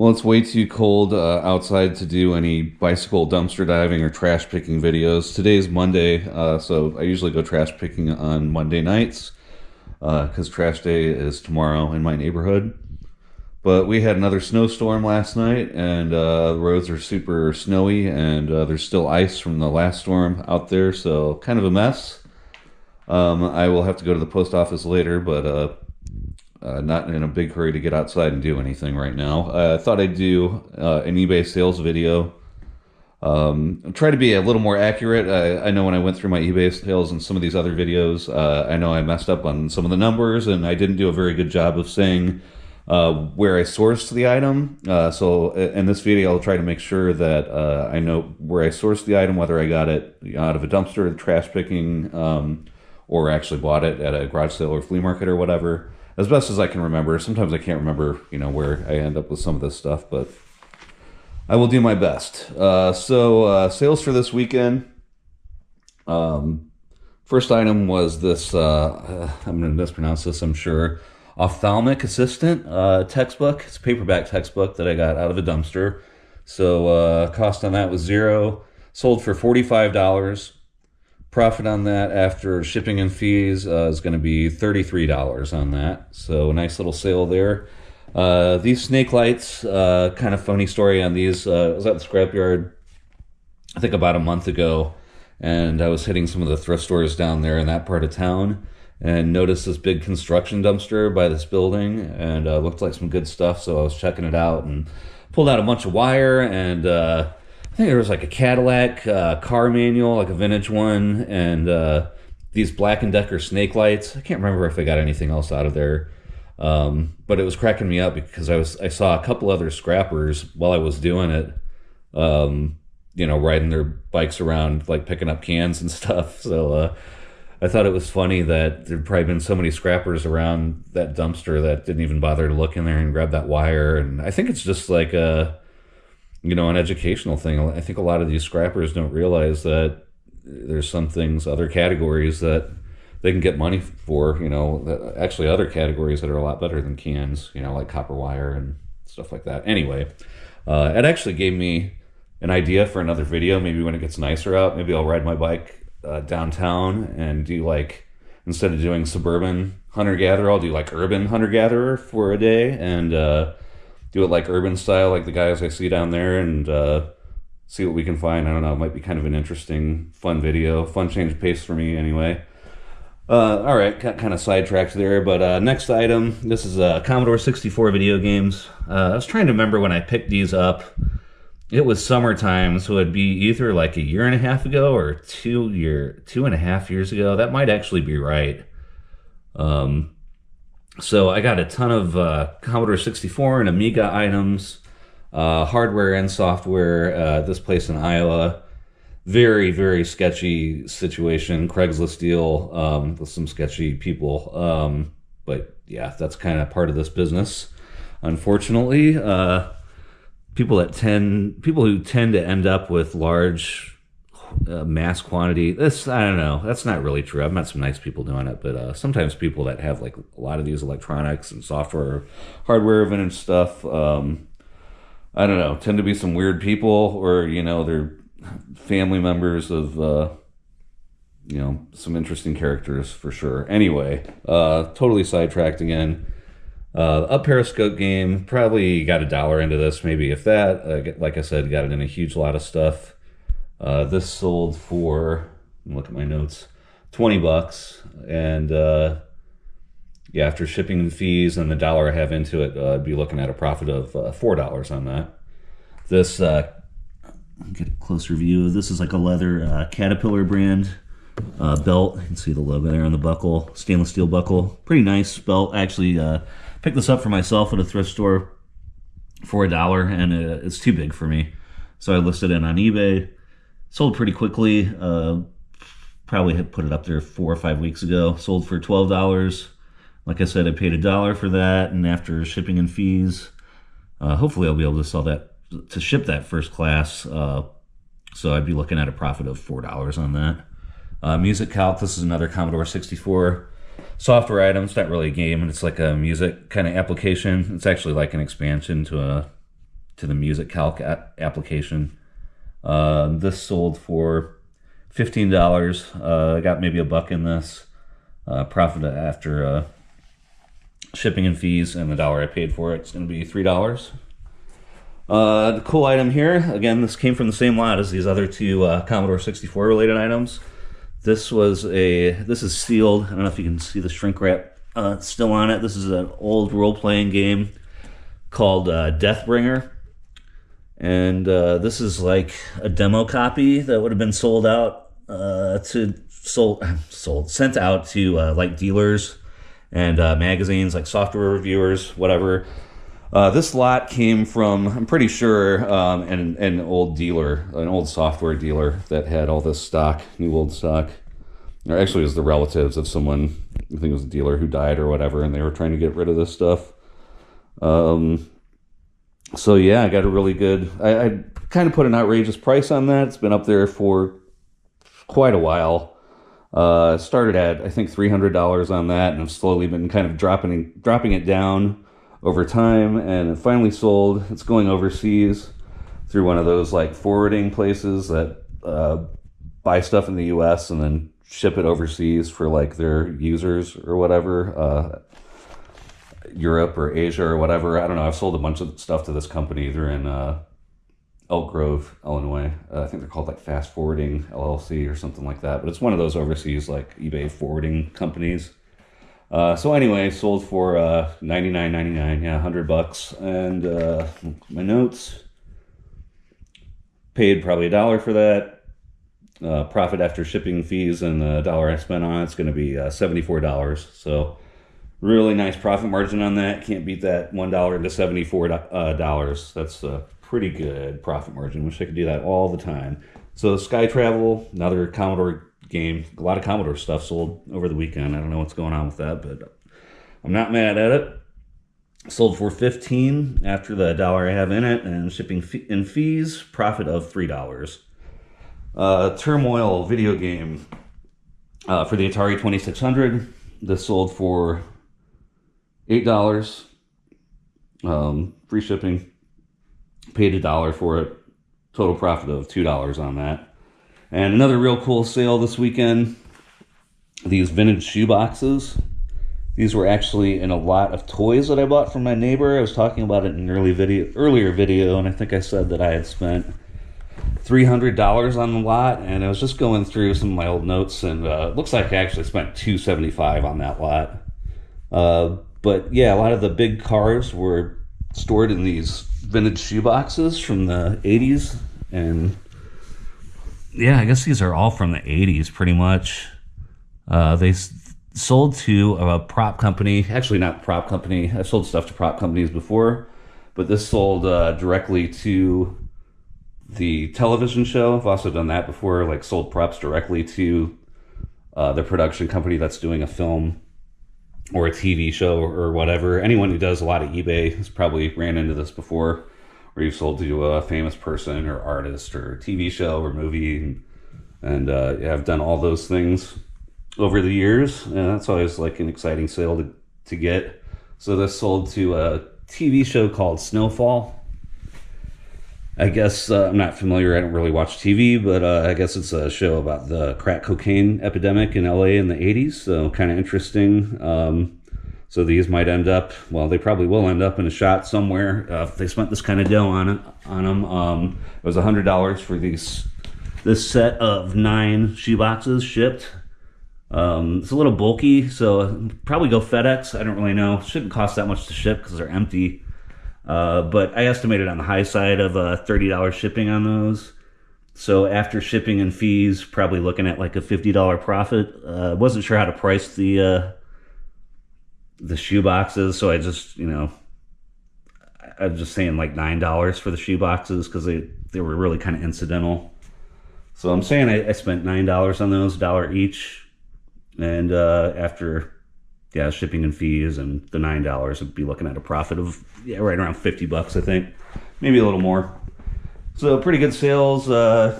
Well, it's way too cold outside to do any bicycle dumpster diving or trash picking videos. Today's Monday, so I usually go trash picking on Monday nights because trash day is tomorrow in my neighborhood. But we had another snowstorm last night, and the roads are super snowy, and there's still ice from the last storm out there, so kind of a mess. I will have to go to the post office later, but not in a big hurry to get outside and do anything right now. I thought I'd do an eBay sales video. Try to be a little more accurate. I know when I went through my eBay sales and some of these other videos, I know I messed up on some of the numbers, and I didn't do a very good job of saying where I sourced the item. So in this video, I'll try to make sure that I know where I sourced the item, whether I got it out of a dumpster, trash picking, or actually bought it at a garage sale or flea market or whatever, as best as I can remember. Sometimes I can't remember, where I end up with some of this stuff, but I will do my best. So sales for this weekend. First item was this, I'm going to mispronounce this, I'm sure, ophthalmic assistant textbook. It's a paperback textbook that I got out of a dumpster. So cost on that was $0. Sold for $45. Profit on that after shipping and fees is going to be $33 on that. So a nice little sale there. These snake lights, kind of funny story on these. I was at the scrapyard, I think about a month ago, and I was hitting some of the thrift stores down there in that part of town, and noticed this big construction dumpster by this building, and looked like some good stuff, so I was checking it out and pulled out a bunch of wire, and I think there was like a Cadillac car manual, like a vintage one, and these Black & Decker snake lights. I can't remember if I got anything else out of there, but it was cracking me up because I saw a couple other scrappers while I was doing it, riding their bikes around, like picking up cans and stuff. So I thought it was funny that there'd probably been so many scrappers around that dumpster that didn't even bother to look in there and grab that wire. And I think it's just like an educational thing. I think a lot of these scrappers don't realize that there's some things, other categories that they can get money for, actually other categories that are a lot better than cans, like copper wire and stuff like that. Anyway, it actually gave me an idea for another video. Maybe when it gets nicer out, maybe I'll ride my bike downtown and do instead of doing suburban hunter-gatherer, I'll do urban hunter-gatherer for a day, and do it like urban style, like the guys I see down there, and see what we can find. I don't know, it might be kind of an interesting, fun video. Fun change of pace for me, anyway. All right, got kind of sidetracked there, but next item, this is Commodore 64 video games. I was trying to remember when I picked these up. It was summertime, so it'd be either like a year and a half ago or 2.5 years ago. That might actually be right. So I got a ton of Commodore 64 and Amiga items, hardware and software. This place in Iowa, very, very sketchy situation. Craigslist deal with some sketchy people. But yeah, that's kind of part of this business, unfortunately. People who tend to end up with large mass quantity. This, I don't know. That's not really true. I've met some nice people doing it, but sometimes people that have a lot of these electronics and software, hardware, vintage stuff, I don't know, tend to be some weird people, or they're family members of some interesting characters for sure. Anyway, totally sidetracked again. Up Periscope game, probably got $1 into this, maybe if that. Like I said, got it in a huge lot of stuff. This sold for, look at my notes, $20, and yeah, after shipping fees and the $1 I have into it, I'd be looking at a profit of $4 on that. This, get a closer view. This is like a leather Caterpillar brand belt. You can see the logo there on the buckle, stainless steel buckle. Pretty nice belt. Actually, picked this up for myself at a thrift store for $1, and it's too big for me, so I listed it on eBay. Sold pretty quickly. Probably had put it up there 4 or 5 weeks ago. Sold for $12. Like I said, I paid $1 for that, and after shipping and fees, hopefully I'll be able to sell that, to ship that first class. So I'd be looking at a profit of $4 on that. Music Calc. This is another Commodore 64 software items, not really a game, and it's like a music kind of application. It's actually like an expansion to to the music calc application. This sold for $15. I got maybe $1 in this. Profit after shipping and fees and the dollar I paid for it, it's going to be $3. The cool item here, again, this came from the same lot as these other two Commodore 64 related items. This is sealed. I don't know if you can see the shrink wrap still on it. This is an old role-playing game called Deathbringer. And this is like a demo copy that would have been sent out to like dealers and magazines, like software reviewers, whatever. This lot came from, I'm pretty sure, an old dealer, an old software dealer that had all this stock, new old stock. Or actually, it was the relatives of someone, I think it was a dealer who died or whatever, and they were trying to get rid of this stuff. So yeah, I got a really good, I kind of put an outrageous price on that. It's been up there for quite a while. Started at, I think, $300 on that, and I've slowly been kind of dropping it down over time, and it finally sold. It's going overseas through one of those like forwarding places that buy stuff in the US and then ship it overseas for like their users or whatever, Europe or Asia or whatever. I don't know. I've sold a bunch of stuff to this company. They're in Elk Grove, Illinois. I think they're called like Fast Forwarding LLC or something like that, but it's one of those overseas like eBay forwarding companies. So anyway, sold for $99.99, yeah, $100. And my notes, paid probably $1 for that. Profit after shipping fees and the $1 I spent on it's going to be $74. So really nice profit margin on that. Can't beat that $1 to $74. That's a pretty good profit margin. Wish I could do that all the time. So Sky Travel, another Commodore game. A lot of Commodore stuff sold over the weekend. I don't know what's going on with that, but I'm not mad at it. Sold for $15 after the $1 I have in it, and shipping and fees, profit of $3. Turmoil video game for the Atari 2600. This sold for $8. Free shipping. Paid $1 for it. Total profit of $2 on that. And another real cool sale this weekend, these vintage shoe boxes. These were actually in a lot of toys that I bought from my neighbor. I was talking about it in an earlier video, and I think I said that I had spent $300 on the lot, and I was just going through some of my old notes, and it looks like I actually spent $275 on that lot. But yeah, a lot of the big cars were stored in these vintage shoe boxes from the 80s, and yeah, I guess these are all from the 80s pretty much. They sold to a prop company. Actually, not prop company. I've sold stuff to prop companies before, but this sold directly to the television show. I've also done that before, like sold props directly to the production company that's doing a film or a TV show or whatever. Anyone who does a lot of eBay has probably ran into this before, where you've sold to a famous person or artist or TV show or movie. And yeah, I've done all those things over the years, and that's always like an exciting sale to get. So this sold to a TV show called Snowfall. I guess I'm not familiar. I don't really watch TV, but I guess it's a show about the crack cocaine epidemic in LA in the 80s. So kind of interesting. So these might end up, well, they probably will end up in a shot somewhere if they spent this kind of dough on them. It was $100 for this set of 9 shoe boxes shipped. It's a little bulky, so probably go FedEx. I don't really know. Shouldn't cost that much to ship because they're empty. But I estimated on the high side of $30 shipping on those. So after shipping and fees, probably looking at like a $50 profit. Wasn't sure how to price the shoe boxes, so I just, I'm just saying like $9 for the shoe boxes because they were really kind of incidental. So I'm saying I spent $9 on those, $1 each. And after shipping and fees and the $9, I'd be looking at a profit of right around $50, I think, maybe a little more. So pretty good sales. I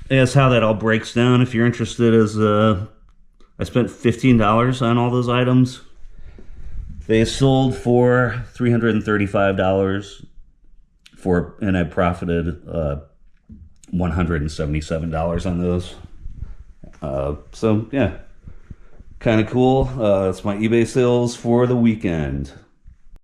guess how that all breaks down, if you're interested, is I spent $15 on all those items. They sold for $335. and I profited $177 on those. So yeah, kind of cool. That's my eBay sales for the weekend.